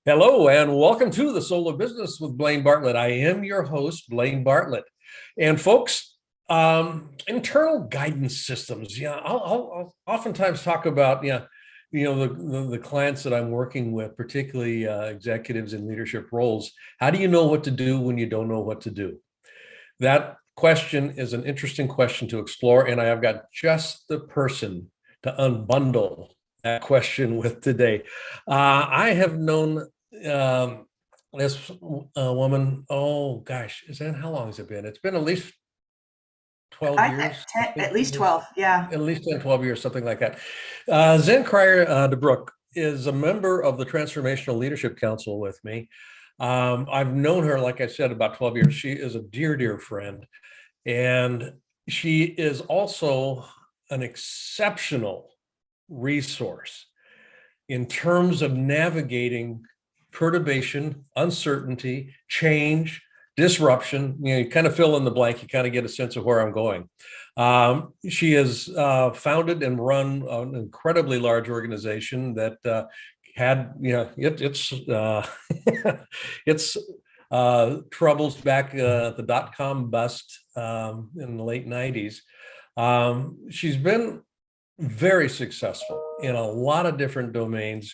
Hello, and welcome to the Soul of Business with Blaine Bartlett. I am your host, Blaine Bartlett. And folks, internal guidance systems. Yeah, I'll oftentimes talk about the clients that I'm working with, particularly executives in leadership roles. How do you know what to do when you don't know what to do? That question is an interesting question to explore, and I have got just the person to unbundle that question with today. I have known this woman, oh gosh, is that how long has it been? It's been at least 12 years. At least 12. Yeah. At least 10, 12 years, something like that. Zen Cryar Debrucke is a member of the Transformational Leadership Council with me. I've known her, like I said, about 12 years. She is a dear, dear friend. And she is also an exceptional resource in terms of navigating perturbation, uncertainty, change, disruption. You kind of fill in the blank, you kind of get a sense of where I'm going. She has founded and run an incredibly large organization that had, it's troubles back at the dot-com bust in the late 90s. She's been very successful in a lot of different domains,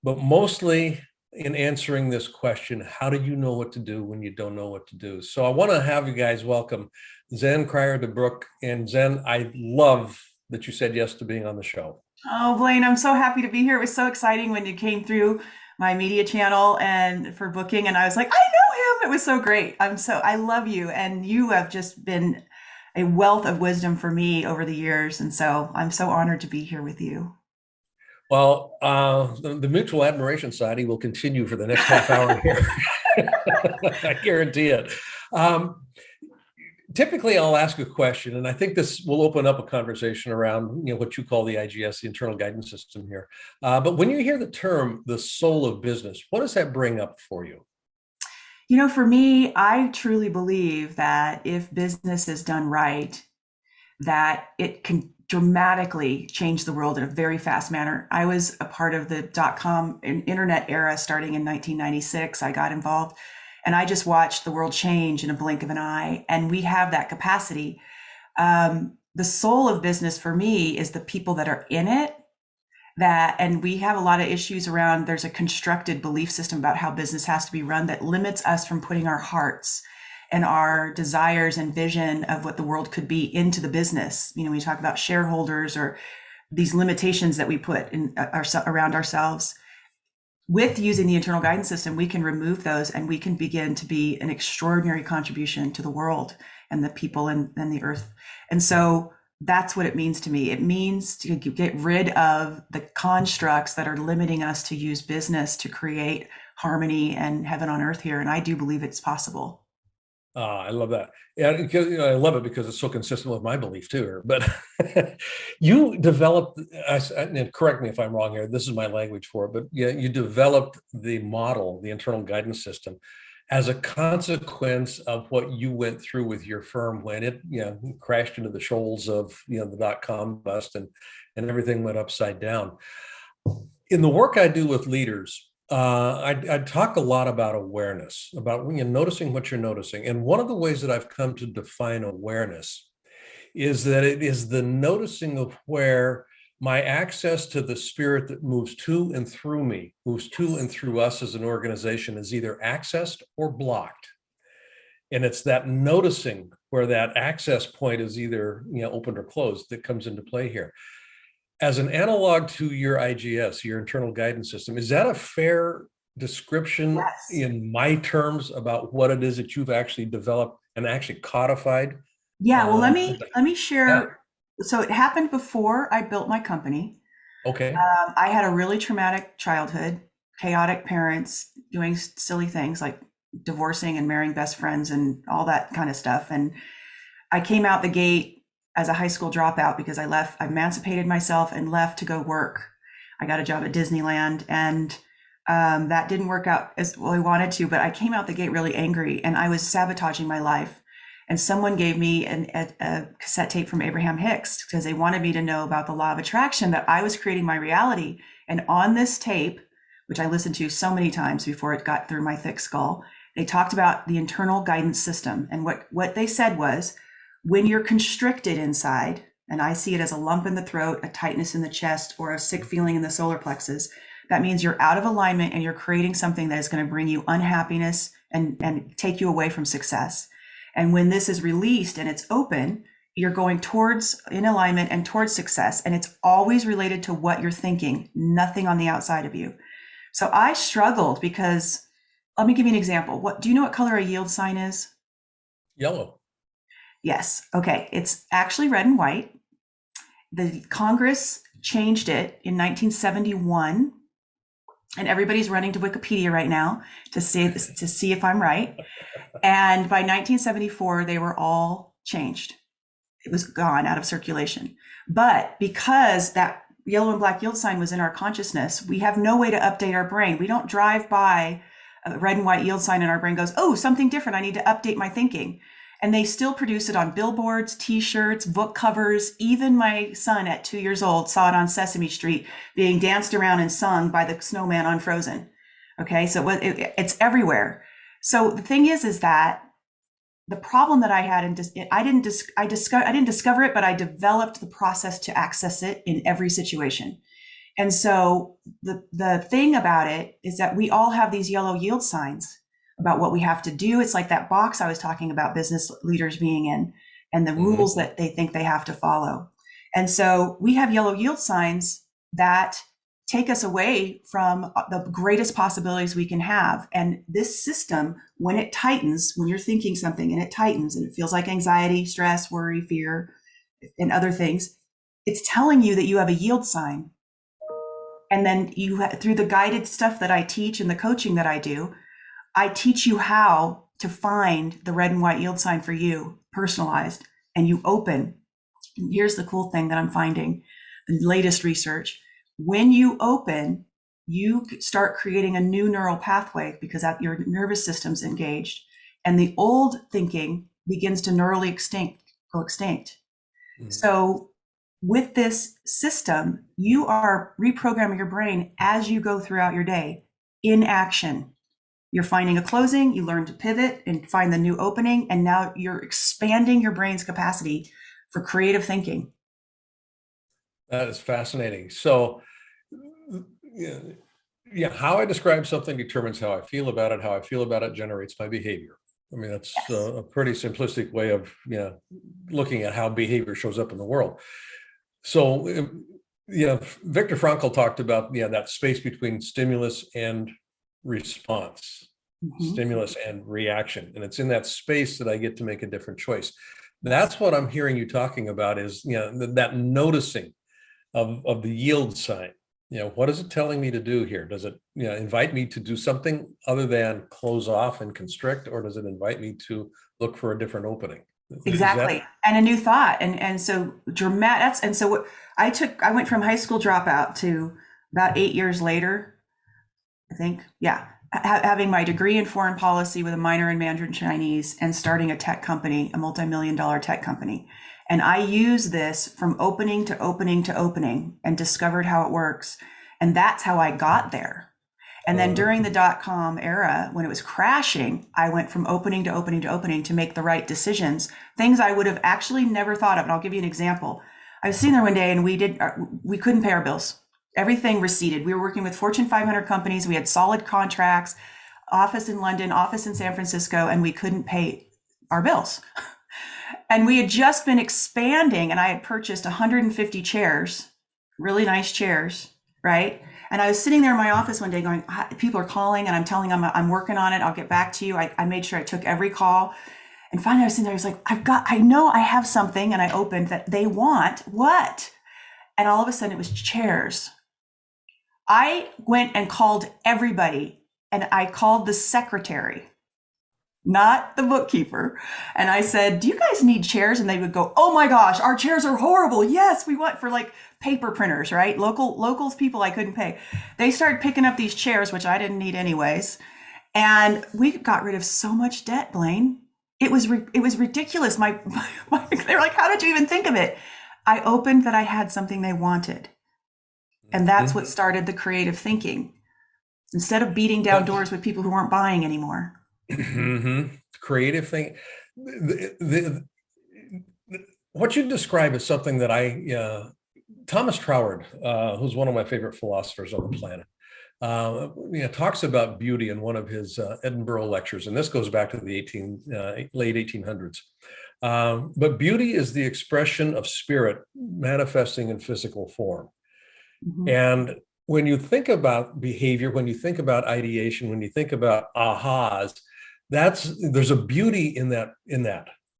but mostly in answering this question: how do you know what to do when you don't know what to do? So I want to have you guys welcome Zen Cryar Debrucke. And Zen, I love that you said yes to being on the show. Oh, Blaine, I'm so happy to be here. It was so exciting when you came through my media channel and for booking, and I was like, I know him. It was so great. I love you, and you have just been a wealth of wisdom for me over the years, and so I'm so honored to be here with you. Well, the Mutual Admiration Society will continue for the next half hour here. I guarantee it. Typically, I'll ask a question, and I think this will open up a conversation around what you call the IGS, the internal guidance system here. But when you hear the term "the soul of business," what does that bring up for you? For me, I truly believe that if business is done right, that it can dramatically change the world in a very fast manner. I was a part of the dot-com internet era starting in 1996. I got involved and I just watched the world change in a blink of an eye. And we have that capacity. The soul of business for me is the people that are in it, and we have a lot of issues around, there's a constructed belief system about how business has to be run that limits us from putting our hearts and our desires and vision of what the world could be into the business. We talk about shareholders or these limitations that we put in around ourselves. With using the internal guidance system, we can remove those and we can begin to be an extraordinary contribution to the world and the people and the earth. And so that's what it means to me. It means to get rid of the constructs that are limiting us to use business to create harmony and heaven on earth here. And I do believe it's possible. I love that. Yeah, because, I love it because it's so consistent with my belief too. But you developed, and correct me if I'm wrong here, this is my language for it, but yeah, you developed the model, the internal guidance system, as a consequence of what you went through with your firm when it crashed into the shoals of the dot-com bust, and everything went upside down. In the work I do with leaders, I talk a lot about awareness, about noticing what you're noticing. And one of the ways that I've come to define awareness is that it is the noticing of where my access to the spirit that moves to and through me, moves to and through us as an organization, is either accessed or blocked. And it's that noticing where that access point is either open or closed that comes into play here. As an analog to your IGS, your internal guidance system, is that a fair description Yes. in my terms about what it is that you've actually developed and actually codified? Yeah. Well, let Uh, me let me yeah. share. So it happened before I built my company. Okay. I had a really traumatic childhood, chaotic parents doing silly things like divorcing and marrying best friends and all that kind of stuff. And I came out the gate as a high school dropout because I emancipated myself and left to go work. I got a job at Disneyland, and that didn't work out as well I wanted to, but I came out the gate really angry and I was sabotaging my life. And someone gave me a cassette tape from Abraham Hicks because they wanted me to know about the law of attraction, that I was creating my reality. And on this tape, which I listened to so many times before it got through my thick skull, they talked about the internal guidance system. And what they said was, when you're constricted inside, and I see it as a lump in the throat, a tightness in the chest, or a sick feeling in the solar plexus, that means you're out of alignment and you're creating something that is going to bring you unhappiness and take you away from success. And when this is released and it's open, you're going towards in alignment and towards success. And it's always related to what you're thinking, nothing on the outside of you. So I struggled because, let me give you an example. Do you know what color a yield sign is? Yellow. Yes. Okay. It's actually red and white. The Congress changed it in 1971, and everybody's running to Wikipedia right now to see if I'm right. And by 1974, they were all changed. It was gone out of circulation. But because that yellow and black yield sign was in our consciousness, we have no way to update our brain. We don't drive by a red and white yield sign and our brain goes, oh, something different. I need to update my thinking. And they still produce it on billboards, t-shirts, book covers. Even my son at 2 years old saw it on Sesame Street being danced around and sung by the snowman on Frozen. Okay, so it's everywhere. So the thing is that the problem that I had, I didn't discover it, but I developed the process to access it in every situation. And so the thing about it is that we all have these yellow yield signs about what we have to do. It's like that box I was talking about business leaders being in, and the rules that they think they have to follow. And so we have yellow yield signs that take us away from the greatest possibilities we can have. And this system, when it tightens, when you're thinking something and it tightens and it feels like anxiety, stress, worry, fear, and other things, it's telling you that you have a yield sign. And then through the guided stuff that I teach and the coaching that I do, I teach you how to find the red and white yield sign for you, personalized, and you open. And here's the cool thing that I'm finding, the latest research. When you open, you start creating a new neural pathway because your nervous system's engaged, and the old thinking begins to neurally go extinct. So with this system, you are reprogramming your brain as you go throughout your day in action. You're finding a closing, you learn to pivot and find the new opening, and now you're expanding your brain's capacity for creative thinking. That is fascinating. So, yeah, how I describe something determines how I feel about it. How I feel about it generates my behavior. I mean, that's a pretty simplistic way of looking at how behavior shows up in the world. So, Viktor Frankl talked about that space between stimulus and response, stimulus and reaction, and it's in that space that I get to make a different choice. That's what I'm hearing you talking about, is that noticing of the yield sign. What is it telling me to do here? Does it invite me to do something other than close off and constrict, or does it invite me to look for a different opening? Exactly. And a new thought. And so dramatic. And so what I went from high school dropout to about 8 years later, I think, having my degree in foreign policy with a minor in Mandarin Chinese and starting a tech company, a multi-million-dollar tech company. And I use this from opening to opening to opening and discovered how it works. And that's how I got there. And then during the dot-com era, when it was crashing, I went from opening to opening to opening to make the right decisions, things I would have actually never thought of. And I'll give you an example. I was sitting there one day and we couldn't pay our bills. Everything receded. We were working with Fortune 500 companies. We had solid contracts, office in London, office in San Francisco, and we couldn't pay our bills. And we had just been expanding, and I had purchased 150 chairs, really nice chairs, right? And I was sitting there in my office one day going, people are calling, and I'm telling them I'm working on it. I'll get back to you. I made sure I took every call. And finally I was sitting there, I was like, I know I have something. And I opened that they want what? And all of a sudden it was chairs. I went and called everybody, and I called the secretary, not the bookkeeper. And I said, do you guys need chairs? And they would go, oh my gosh, our chairs are horrible. Yes, we want for like paper printers, right? Locals people I couldn't pay. They started picking up these chairs, which I didn't need anyways. And we got rid of so much debt, Blaine. it was ridiculous. They're like, how did you even think of it? I opened that I had something they wanted. And that's what started the creative thinking. Instead of beating down doors with people who weren't buying anymore. Creative thing. What you describe is something that Thomas Troward, who's one of my favorite philosophers on the planet, talks about beauty in one of his Edinburgh lectures, and this goes back to the late 1800s. But beauty is the expression of spirit manifesting in physical form. And when you think about behavior, when you think about ideation, when you think about ahas, there's a beauty in that.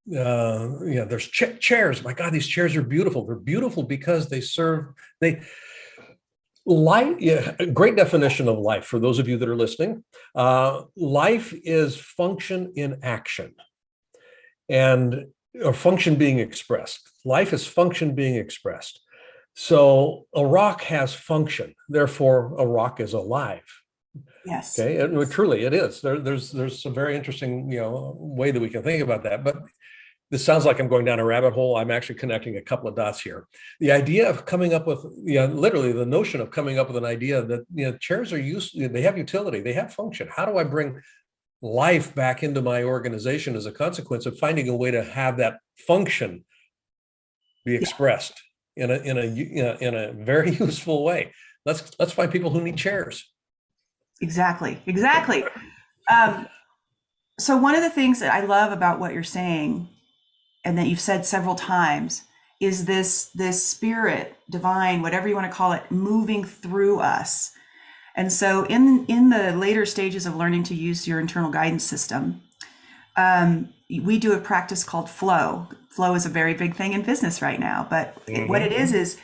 There's chairs. My God, these chairs are beautiful. They're beautiful because life. Yeah, a great definition of life for those of you that are listening. Life is function in action, or function being expressed. Life is function being expressed. So a rock has function, therefore a rock is alive. Yes. Okay, and truly it is. There's some very interesting way that we can think about that. But this sounds like I'm going down a rabbit hole. I'm actually connecting a couple of dots here. The idea of coming up with, literally the notion of coming up with an idea that chairs are useful, they have utility, they have function. How do I bring life back into my organization as a consequence of finding a way to have that function be expressed in a very useful way? Let's find people who need chairs. Exactly. So one of the things that I love about what you're saying, and that you've said several times, is this spirit, divine, whatever you want to call it, moving through us. And so in the later stages of learning to use your internal guidance system, we do a practice called flow. Flow is a very big thing in business right now, but what it is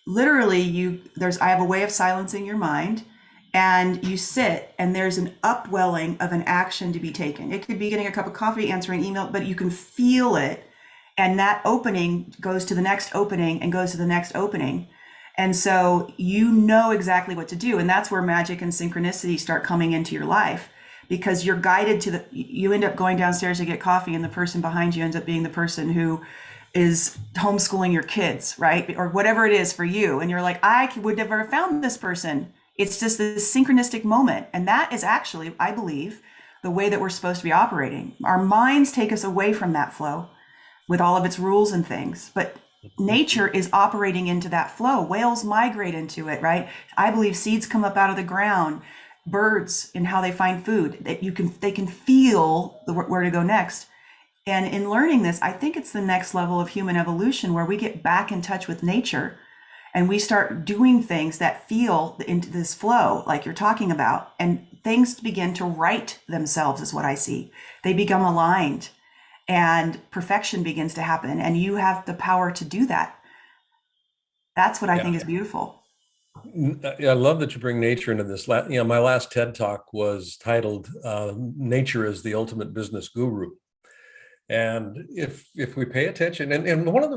literally I have a way of silencing your mind, and you sit and there's an upwelling of an action to be taken. It could be getting a cup of coffee, answering email, but you can feel it. And that opening goes to the next opening and goes to the next opening. And so you know exactly what to do. And that's where magic and synchronicity start coming into your life, because you're guided you end up going downstairs to get coffee, and the person behind you ends up being the person who is homeschooling your kids, right? Or whatever it is for you. And you're like, I would never have found this person. It's just this synchronistic moment. And that is actually, I believe, the way that we're supposed to be operating. Our minds take us away from that flow with all of its rules and things, but nature is operating into that flow. Whales migrate into it, right? I believe seeds come up out of the ground, birds in how they find food, that they can feel where to go next. And in learning this, I think it's the next level of human evolution, where we get back in touch with nature and we start doing things that feel into this flow, like you're talking about, and things begin to right themselves, is what I see. They become aligned, and perfection begins to happen, and you have the power to do that. That's what I think is beautiful. I love that you bring nature into this. My last TED Talk was titled "Nature is the Ultimate Business Guru." And if we pay attention, and one of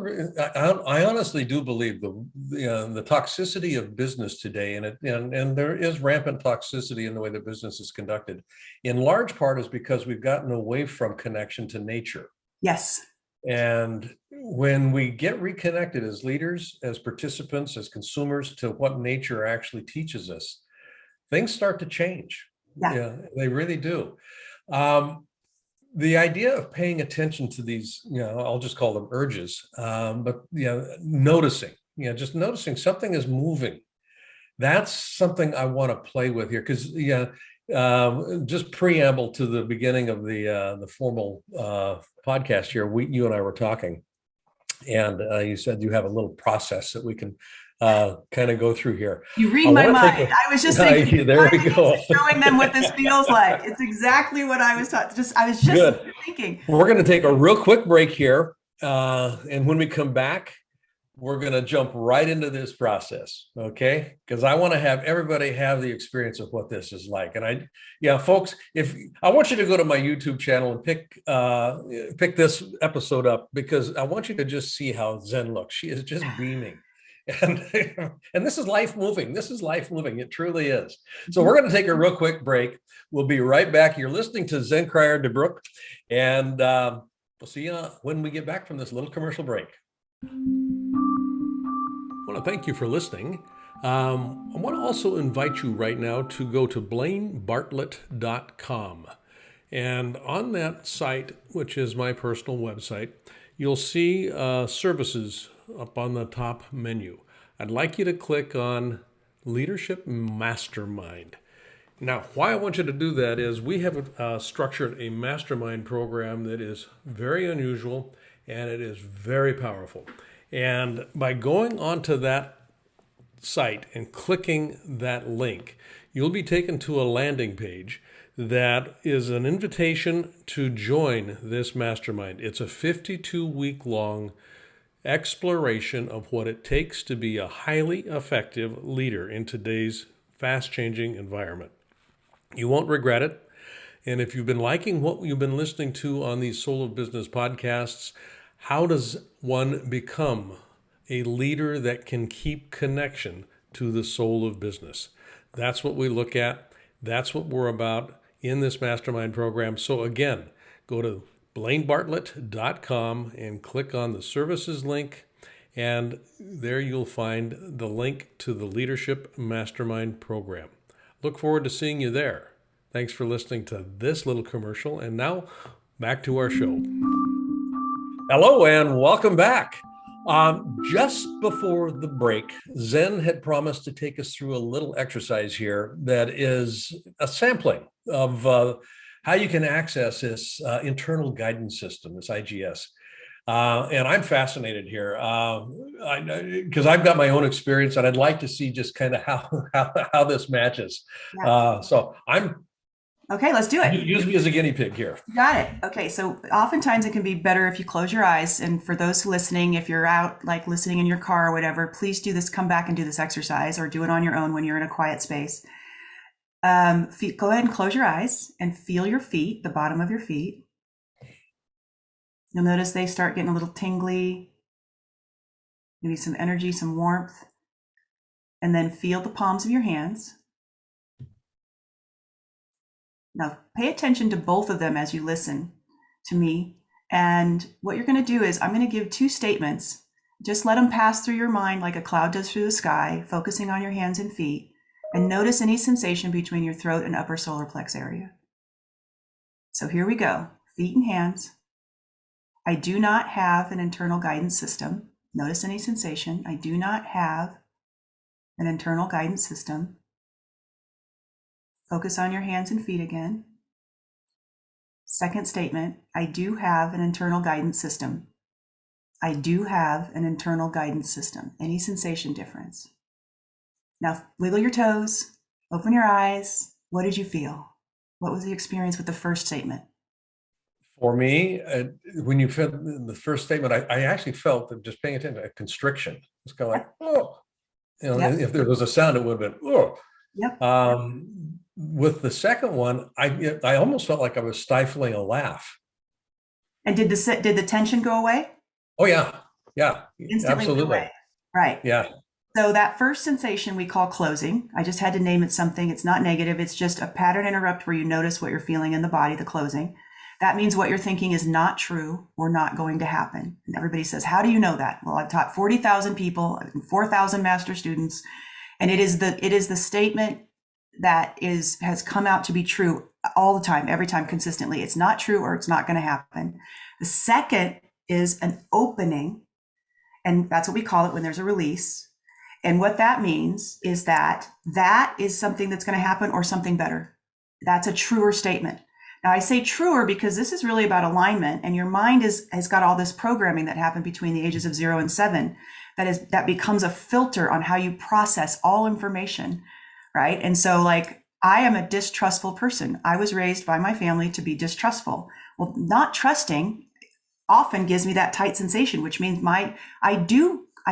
I honestly do believe the toxicity of business today, and there is rampant toxicity in the way that business is conducted, in large part is because we've gotten away from connection to nature. Yes. And when we get reconnected as leaders, as participants, as consumers to what nature actually teaches us, things start to change. Yeah, they really do. The idea of paying attention to these, I'll just call them urges, but noticing, just noticing something is moving. That's something I want to play with here, because just preamble to the beginning of the formal podcast here. You and I were talking, and you said you have a little process that we can kind of go through here. You read my mind. I was just thinking, there we go. Showing them what this feels like. It's exactly what I was taught. I was just thinking. We're going to take a real quick break here. And when we come back, we're going to jump right into this process. Okay. Because I want to have everybody have the experience of what this is like. And folks, if I want you to go to my YouTube channel and pick this episode up, because I want you to just see how Zen looks. She is just beaming. And this is life moving. This is life moving. It truly is. So we're going to take a real quick break. We'll be right back. You're listening to Zen Cryar Debrucke, and We'll see you when we get back from this little commercial break. I want to thank you for listening. I want to also invite you right now to go to blainebartlett.com. And on that site, which is my personal website, you'll see services up on the top menu. I'd like you to click on Leadership Mastermind. Now, why I want you to do that is we have structured a mastermind program that is very unusual and it is very powerful. And by going onto that site and clicking that link, you'll be taken to a landing page that is an invitation to join this mastermind. It's a 52-week long exploration of what it takes to be a highly effective leader in today's fast-changing environment. You won't regret it. And if you've been liking what you've been listening to on these Soul of Business podcasts, how does one become a leader that can keep connection to the soul of business? That's what we look at. That's what we're about in this mastermind program. So again, go to blainebartlett.com and click on the services link. And there you'll find the link to the Leadership Mastermind program. Look forward to seeing you there. Thanks for listening to this little commercial. And now back to our show. Hello and welcome back. Just before the break, Zen had promised to take us through a little exercise here that is a sampling of how you can access this internal guidance system, this IGS. And I'm fascinated here because I've got my own experience, and I'd like to see just kind of how this matches. Yeah. So I'm okay. Let's do it. Use me as a guinea pig here. Got it. Okay. So oftentimes it can be better if you close your eyes. And for those listening, if you're out like listening in your car or whatever, please do this. Come back and do this exercise, or do it on your own when you're in a quiet space. Go ahead and close your eyes and feel your feet, the bottom of your feet. You'll notice they start getting a little tingly, maybe some energy, some warmth, and then feel the palms of your hands. Now pay attention to both of them as you listen to me. And what you're going to do is I'm going to give two statements. Just let them pass through your mind like a cloud does through the sky, focusing on your hands and feet, and notice any sensation between your throat and upper solar plex area. So here we go. Feet and hands. I do not have an internal guidance system. Notice any sensation. I do not have an internal guidance system. Focus on your hands and feet again. Second statement, I do have an internal guidance system. I do have an internal guidance system. Any sensation difference? Now wiggle your toes, open your eyes. What did you feel? What was the experience with the first statement? For me, when you felt the first statement, I actually felt that just paying attention, a constriction. It's kind of like, oh, Yep. if there was a sound, it would have been, oh. Yep. With the second one, I almost felt like I was stifling a laugh. And did the tension go away? Oh yeah, Instantly absolutely. went away. Right. Yeah. So that first sensation we call closing. I just had to name it something. It's not negative. It's just a pattern interrupt where you notice what you're feeling in the body, the closing. That means what you're thinking is not true or not going to happen. And everybody says, how do you know that? Well, I've taught 40,000 people, 4,000 master students, and it is the statement that has come out to be true all the time, every time, consistently. It's not true or it's not going to happen. The second is an opening, and that's what we call it when there's a release. And what that means is that is something that's going to happen or something better. That's a truer statement. Now I say truer because this is really about alignment, and your mind has got all this programming that happened between the ages of 0 and 7 that becomes a filter on how you process all information, right? And so like I am a distrustful person. I was raised by my family to be distrustful. Well, not trusting often gives me that tight sensation, which means I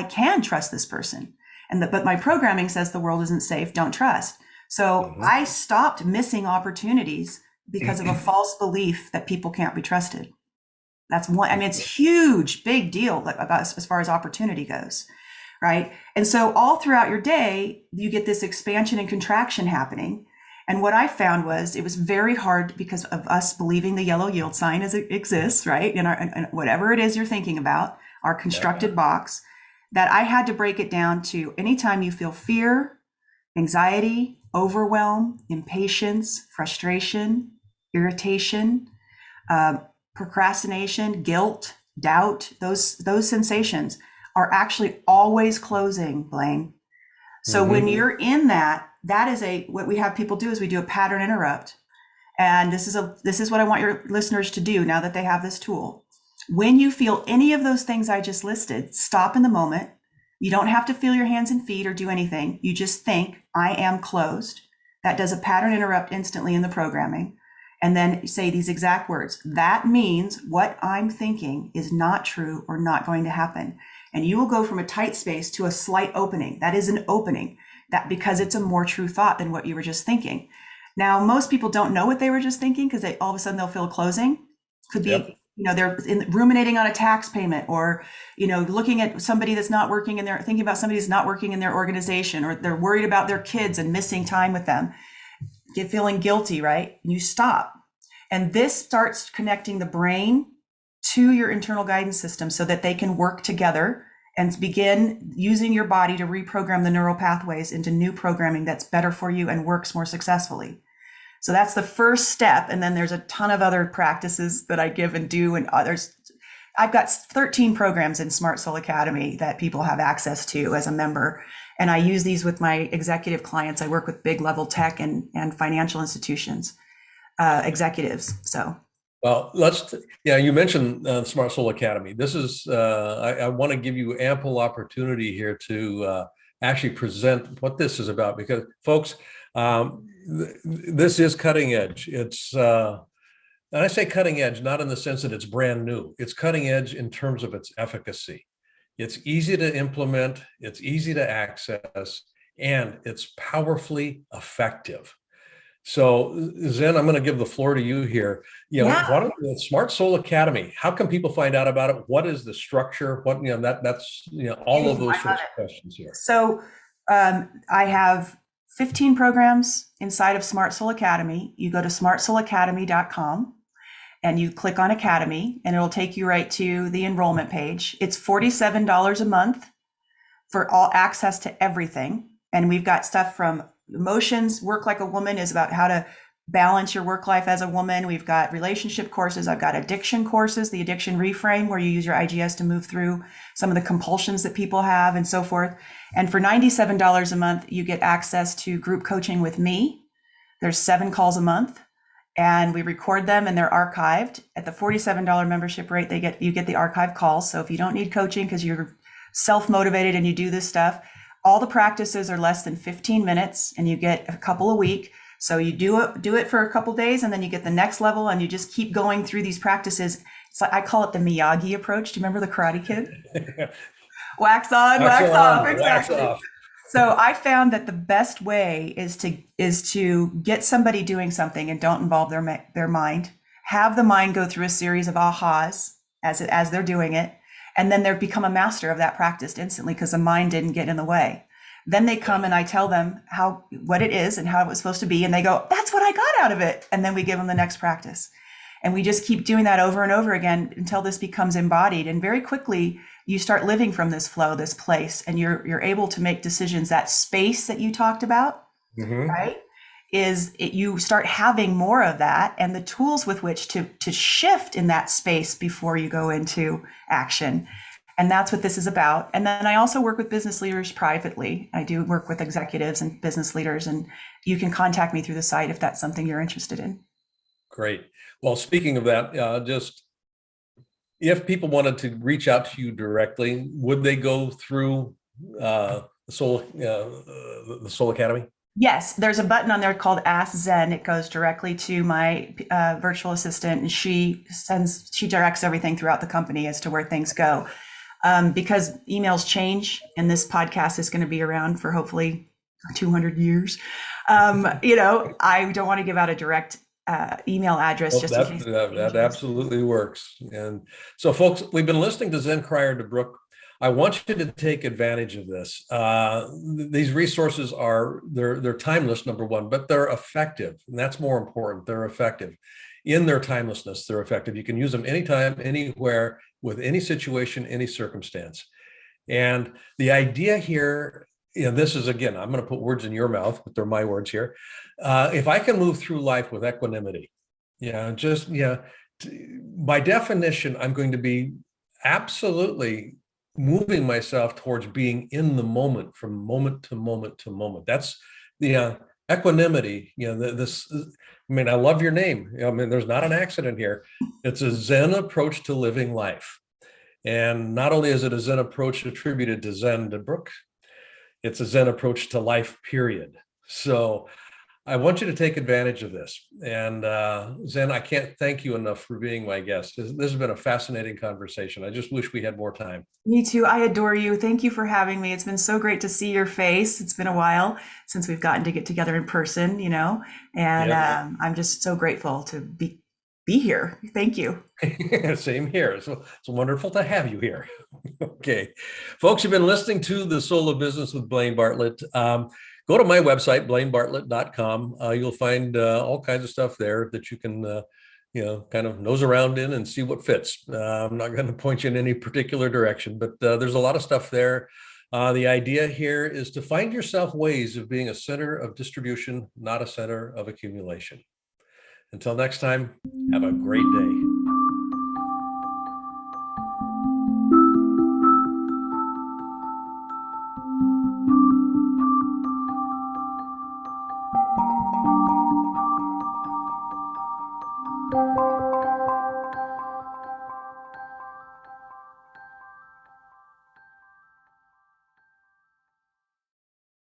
can trust this person. But my programming says the world isn't safe, don't trust. So I stopped missing opportunities because of a false belief that people can't be trusted. That's one. I mean, it's huge, big deal about as far as opportunity goes, right? And so all throughout your day, you get this expansion and contraction happening. And what I found was it was very hard because of us believing the yellow yield sign as it exists, right? In whatever it is you're thinking about, our constructed box, that I had to break it down to anytime you feel fear, anxiety, overwhelm, impatience, frustration, irritation, uh, procrastination, guilt, doubt, those sensations are actually always closing, Blaine. So when you're in that, that is what we have people do is we do a pattern interrupt. And this is what I want your listeners to do now that they have this tool. When you feel any of those things I just listed, stop in the moment. You don't have to feel your hands and feet or do anything. You just think, I am closed. That does a pattern interrupt instantly in the programming. And then say these exact words. That means what I'm thinking is not true or not going to happen. And you will go from a tight space to a slight opening. That is an opening, that because it's a more true thought than what you were just thinking. Now, most people don't know what they were just thinking because all of a sudden they'll feel closing. Could be, they're ruminating on a tax payment, or, looking at somebody that's not working and they're thinking about somebody that's not working in their organization, or they're worried about their kids and missing time with them. Get feeling guilty, right? And you stop. And this starts connecting the brain to your internal guidance system so that they can work together and begin using your body to reprogram the neural pathways into new programming that's better for you and works more successfully. So that's the first step. And then there's a ton of other practices that I give and do, and others. I've got 13 programs in Smart Soul Academy that people have access to as a member. And I use these with my executive clients. I work with big level tech and financial institutions, executives. So. Well, you mentioned Smart Soul Academy. This is, I want to give you ample opportunity here to actually present what this is about, because folks, this is cutting edge. It's, and I say cutting edge, not in the sense that it's brand new. It's cutting edge in terms of its efficacy. It's easy to implement, it's easy to access, and it's powerfully effective. So Zen, I'm going to give the floor to you here. Why don't the Smart Soul Academy, how can people find out about it? What is the structure? What, that's all of those sorts of questions here. So I have 15 programs inside of Smart Soul Academy. You go to smartsoulacademy.com and you click on Academy, and it'll take you right to the enrollment page. It's $47 a month for all access to everything. And we've got stuff from emotions. Work Like a Woman is about how to balance your work life as a woman. We've got relationship courses. I've got addiction courses, the addiction reframe, where you use your IGS to move through some of the compulsions that people have and so forth. And for $97 a month, you get access to group coaching with me. There's 7 calls a month, and we record them and they're archived. At the $47 membership rate, you get the archive calls. So if you don't need coaching because you're self-motivated and you do this stuff, all the practices are less than 15 minutes, and you get a couple a week. So you do it for a couple of days, and then you get the next level, and you just keep going through these practices. It's like, I call it the Miyagi approach. Do you remember the Karate Kid? Wax on, wax off. Exactly. Wax off. So I found that the best way is to get somebody doing something and don't involve their mind. Have the mind go through a series of ahas as they're doing it. And then they become a master of that practice instantly because the mind didn't get in the way. Then they come and I tell them what it is and how it was supposed to be. And they go, that's what I got out of it. And then we give them the next practice. And we just keep doing that over and over again until this becomes embodied. And very quickly, you start living from this flow, this place, and you're able to make decisions. That space that you talked about, right? You start having more of that, and the tools with which to shift in that space before you go into action. And that's what this is about. And then I also work with business leaders privately. I do work with executives and business leaders, and you can contact me through the site if that's something you're interested in. Great. Well, speaking of that, just if people wanted to reach out to you directly, would they go through the Soul Academy? Yes, there's a button on there called Ask Zen. It goes directly to my virtual assistant, and she directs everything throughout the company as to where things go. Because emails change, and this podcast is going to be around for hopefully 200 years. I don't want to give out a direct email address. Just in case that absolutely works. And so, folks, we've been listening to Zen Cryar Debrucke. I want you to take advantage of this. These resources they're timeless, number one, but they're effective, and that's more important. They're effective in their timelessness. They're effective. You can use them anytime, anywhere, with any situation, any circumstance. And the idea here, this is, again, I'm going to put words in your mouth, but they're my words here. If I can move through life with equanimity, by definition, I'm going to be absolutely moving myself towards being in the moment, from moment to moment to moment. That's the equanimity. I love your name. There's not an accident here. It's a Zen approach to living life. And not only is it a Zen approach attributed to Zen Debrucke, it's a Zen approach to life, period. So I want you to take advantage of this. And Zen, I can't thank you enough for being my guest. This has been a fascinating conversation. I just wish we had more time. Me too. I adore you. Thank you for having me. It's been so great to see your face. It's been a while since we've gotten to get together in person, and Yep. I'm just so grateful to be here. Thank you. Same here. So it's wonderful to have you here. Okay. Folks, you've been listening to The Soul of Business with Blaine Bartlett. Go to my website, blainebartlett.com. You'll find all kinds of stuff there that you can, kind of nose around in and see what fits. I'm not going to point you in any particular direction, but there's a lot of stuff there. The idea here is to find yourself ways of being a center of distribution, not a center of accumulation. Until next time, have a great day.